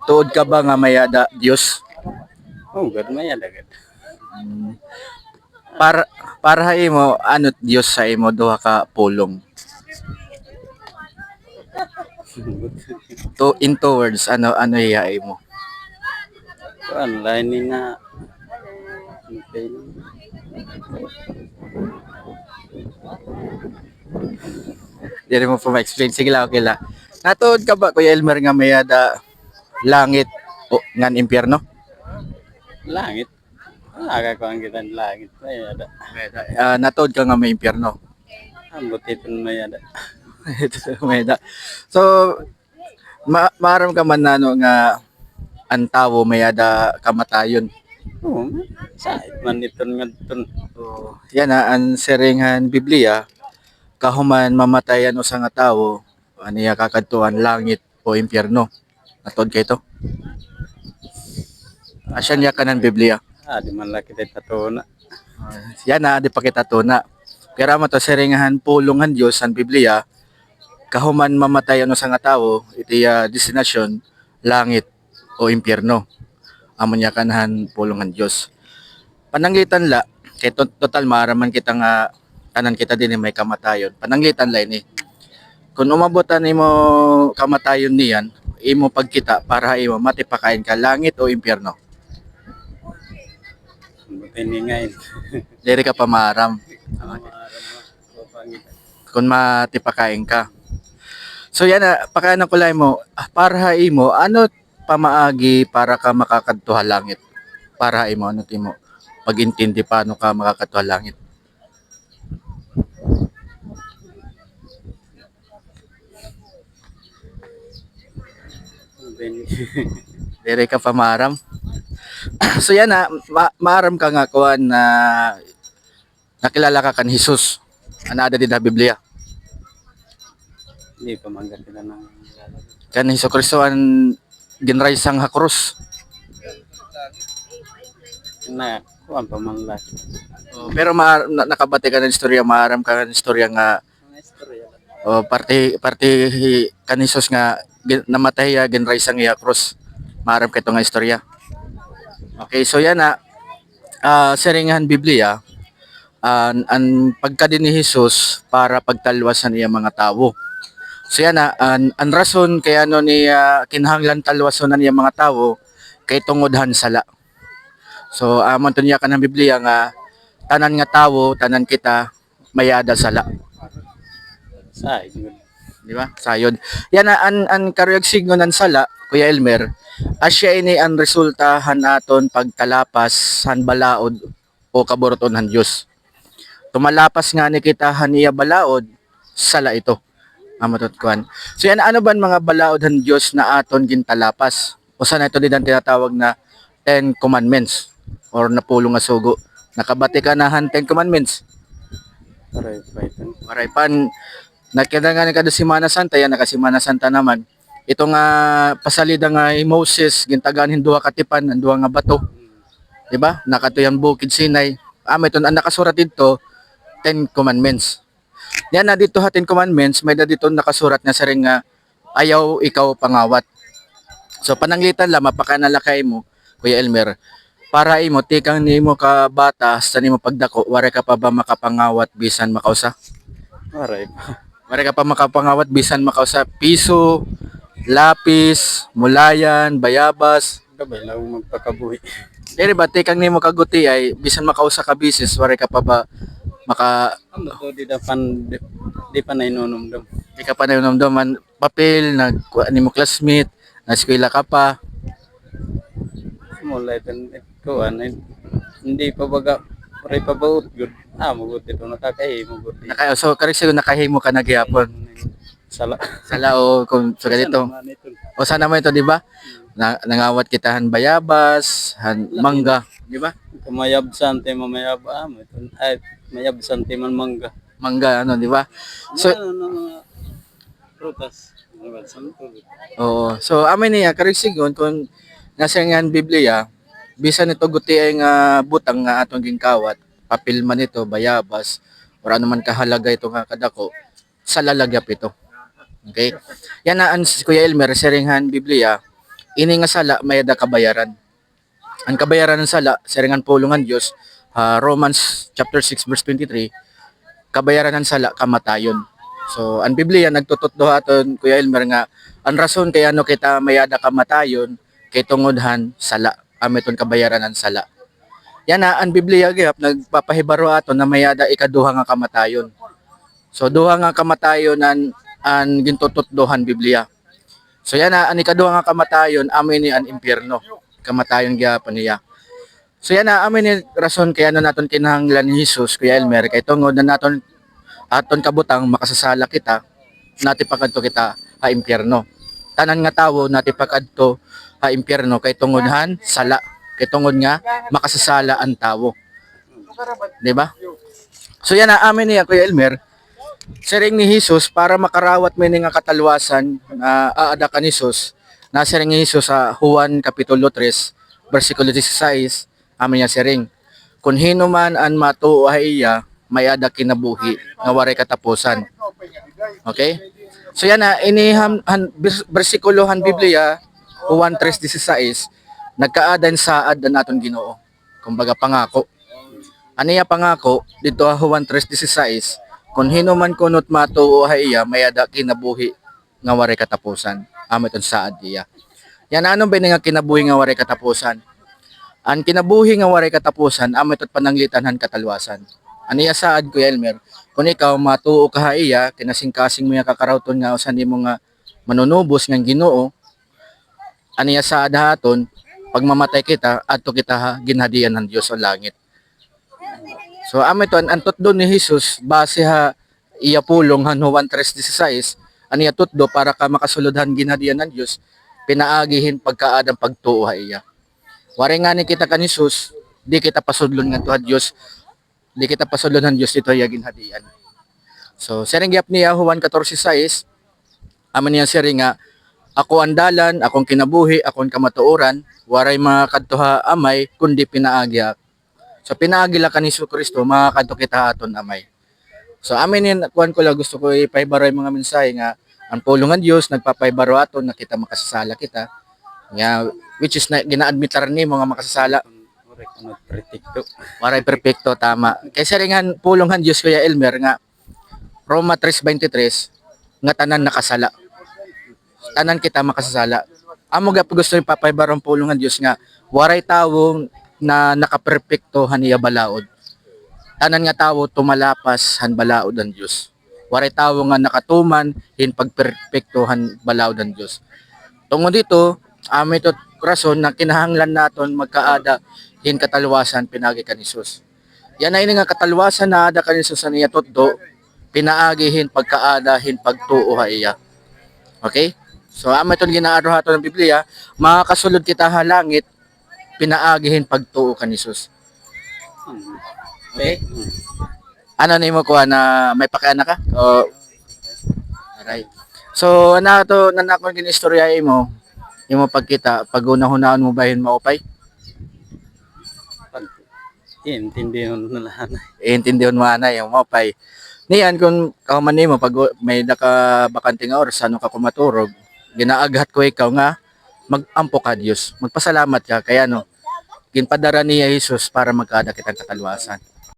Tuod ka ba nga mayada Dios? Oh, gad may adagad. Para para sa imo ano Dios sa imo duha ka pulong. To in two words ano iya mo? Kuan lain ni na okay. Dili mo pa ma-explain sige lang okay la. Natuod ka ba Kuya Elmer nga mayada langit o ngan impyerno? Langit. Aga ko ang gitan langit may ada. Natuod ka nga may impyerno. Ambot iton may ada. Mayada. So maaram ka man nano nga ang tawo mayada kamatayon. Oh, sait man iton ngadton. So, yan ang seringan Biblia kahuman mamatayan usa nga tawo aniya kakadtuan langit o impyerno. Natod kay to. Asya niya kanan Biblia. Di man laki tay tatuna. Yan di pa kita tuna. Kaya mo to seringahan pulungan Dios ang Biblia kahuman mamatayan usa nga tawo iti destinasyon langit o impyerno. Amo niya kanahan pulungan Dios. Pananglitan la kay total maraman kita nga tanan kita din may kamatayon. Pananglitan la ini. Kung umabutan nimo kamatayon niyan, imo pagkita para imo matipakain ka langit o impyerno. Ambot ini ngayon. Diri ka pamaram kung matipakain ka. So yan pakanan ko lang mo para imo ano pamaagi para ka makakadto langit. Para imo ano timo pagintindi paano ka makakadto langit. Diri ka pamaram. So yan maaram ka nga kuan na nakilala ka kan Jesus. Ana ada din sa Biblia. Hindi pa man gad nang Kan Hesus Kristo ang ginraisang ha krus. na kuan pa man laki. Pero nakabati ka ng istorya, maaram ka ng istorya nga Mga istorya. parte kan Hesus nga namatay ginraisang iya krus. Maaram ka ito nga istorya. Okay, so yan seringahan Biblia ang pagka din ni Jesus para pagtalwasan niya mga tao. So yan ang rason kaya ano ni kinahanglan talwason niya mga tao kay tungod sala. So amon to niya kanang Biblia nga tanan nga tawo, tanan kita mayada sala, Sait gud. di ba? Sayod. Yan ang karuyag signo ng sala, Kuya Elmer. Asya ini ang resultahan naton pagkalapas han balaod o kaburuton han Dios. Tumalapas nga ni kita haniya balaod sala ito. Amatot kuan. So yan ano ba mga balaod han Dios na aton gintalapas? Usa na ito din ang tinatawag na 10 commandments or napulong nga sugo. Nakabati ka na han 10 commandments. Paray paiton. Maray pan nakidangan kada Semana Santa yan nakasimana Santa naman. Ito nga pasalida nga Moses gintagaan duha ka tipan ang duha nga bato. Di ba? Nakatuyang bukid Sinai. May ito ang nakasurat dito 10 commandments. Yan na dito 10 commandments, may na dito nakasurat na sa ring nga ayaw ikaw pangawat. So pananglitan lang mapakanalakay mo Kuya Elmer para imo tikang nimo ka bata sa nimo pagdako wala ka pa ba makapangawat bisan makausa? Paray pa. Wala ka pa makapangawat bisan makausa piso, lapis, mulayan, bayabas. Gabay lang magpakabuhi. Dili ba tikang nimo kaguti ay bisan makausa ka bisis wala ka pa ba maka Amo to di pa na inunumdum. di ka pa nanomdoman papel na nimo classmate na eskwela ka pa. Mula iton kuan hindi pa baga paray pa baut gud. Mo gud ito nakakahimo gud. So correct siguro nakahimo ka na gyapon. Sala. Sala o kung sa ganito. O sana mo ito, di ba? Nangawat kita han bayabas, han mangga, di ba? Kumayab sante mamayab amo ito. Ay mayab sante man mangga. Mangga ano, di ba? So Mga prutas. Mga santo. oo. So amin niya correct siguro kung nasa nga Biblia, bisan ito guti ay nga butang nga atong gingkawat, papel man ito, bayabas, or ano man kahalaga ito nga kadako, sa lalagyap ito. Okay? Yan na ang Kuya Elmer, seringan Biblia, ini nga sala mayada kabayaran. Ang kabayaran ng sala, siringan pulungan Dios, Romans chapter 6 verse 23, kabayaran ng sala kamatayon. So, ang Biblia nagtutudlo aton Kuya Elmer nga ang rason kay ano kita mayada kamatayon kay tungodhan sala. Ameton kabayaran ng sala. Yan na ang Biblia gyap nagpapahibaro aton na mayada ikaduha nga kamatayon. So duha nga kamatayon an gintutudlohan Biblia. So yan na ang ikaduha nga kamatayon amin ni an impyerno. Kamatayon gyapon niya. So yan na amin ni rason kaya na naton kinahanglan ni Jesus Kuya Elmer kay tungod na naton aton kabutang makasasala kita nati pakadto kita ha impyerno. Tanan nga tawo nati pakadto ha impyerno kay tungodhan sala kay tungod nga makasasala ang tawo. Di ba? So yan na amin niya Kuya Elmer. Siring ni Jesus para makarawat may nga katalwasan na aada ka ni Jesus. Nasiring ni Jesus sa Juan Kapitulo 3, versikulo 16, amin niya siring. Kung hino man an matuo iya, may ada kinabuhi, nga waray katapusan. Okay? So yan na, versikulohan Biblia, Juan 3:16, nagkaadan saad na naton Ginoo. Kumbaga pangako. Aniya pangako dito Juan 3:16, kung hino man kunot matuo iya, may ada kinabuhi, nga waray katapusan. Ameton saad iya. Yan anong ba nga kinabuhi nga waray katapusan? Ang kinabuhi nga waray katapusan, ametot pananglitanhan katalwasan. Aniya saad Kuya Elmer, kung ikaw matuo ka iya, kinasing-kasing mo yung kakarawton nga usan mo nga manunubos ng Ginoo, aniya saad haton, pag mamatay kita, adto kita ginhadian ng Dios sa langit. So ameton ang tutdo ni Jesus base iya pulong han Juan 3:16, aniya tutdo para ka makasulodhan ginhadian ng Dios, pinaagihin pagkaadang pagtuo iya. Wari nga ni kita kan Jesus, di kita pasudlon nga tuha Dios, di kita pasudlon ng Dios dito iya ginhadian. So siring gyap niya Juan 14:6, aman niya siring nga ako ang dalan, akong kinabuhi, akong kamatuoran, waray mga kadtuha amay kundi pinaagya. So pinaagila ka ni Kristo, makakadto kita aton amay. So amin yan, kuan ko lang gusto ko ipahibaroy mga mensahe nga ang pulungan Dios nagpapaibaro aton na kita makasasala kita. Nga which is na gina-admitar ni mga makasasala. Uri ko nagpretikto. Waray perpekto tama. Kaysa ringan pulungan Dios Kuya Elmer nga Roma 3:23 nga tanan nakasala. Tanan kita makasasala. Amo gap gusto ni papaybarong pulungan Dios nga waray tawong na nakaperpekto haniya balaod. Tanan nga tawo tumalapas han balaod ang Dios. Waray tawo nga nakatuman hin pagperpekto han balaod ang Dios. Tungod dito, amin ito rason na kinahanglan naton magkaada hin katalwasan pinagi kan Jesus. Yan ay nga katalwasan na ada kan Jesus sa niya tutdo, pinaagihin pagkaada hin pagtuo iya. Okay? So amin ito ginaaro hato ng Biblia, makakasulod kita ha langit, pinaagihin pagtuo kan Jesus. Okay? Ano nimo ko na may pakiana ka? O alright. So ano to nanakon ginistorya imo? Imo pagkita pag unahunahon mo bahin maupay? Intindihan na lahat. Iintindihan mo ana yung maupay. Niyan kung kauman nimo pag may naka bakante nga oras ano ka kumaturog, ginaaghat ko ikaw nga magampo ka Dios. Magpasalamat ka kaya no ginpadara niya Jesus para magkada kitang katalwasan.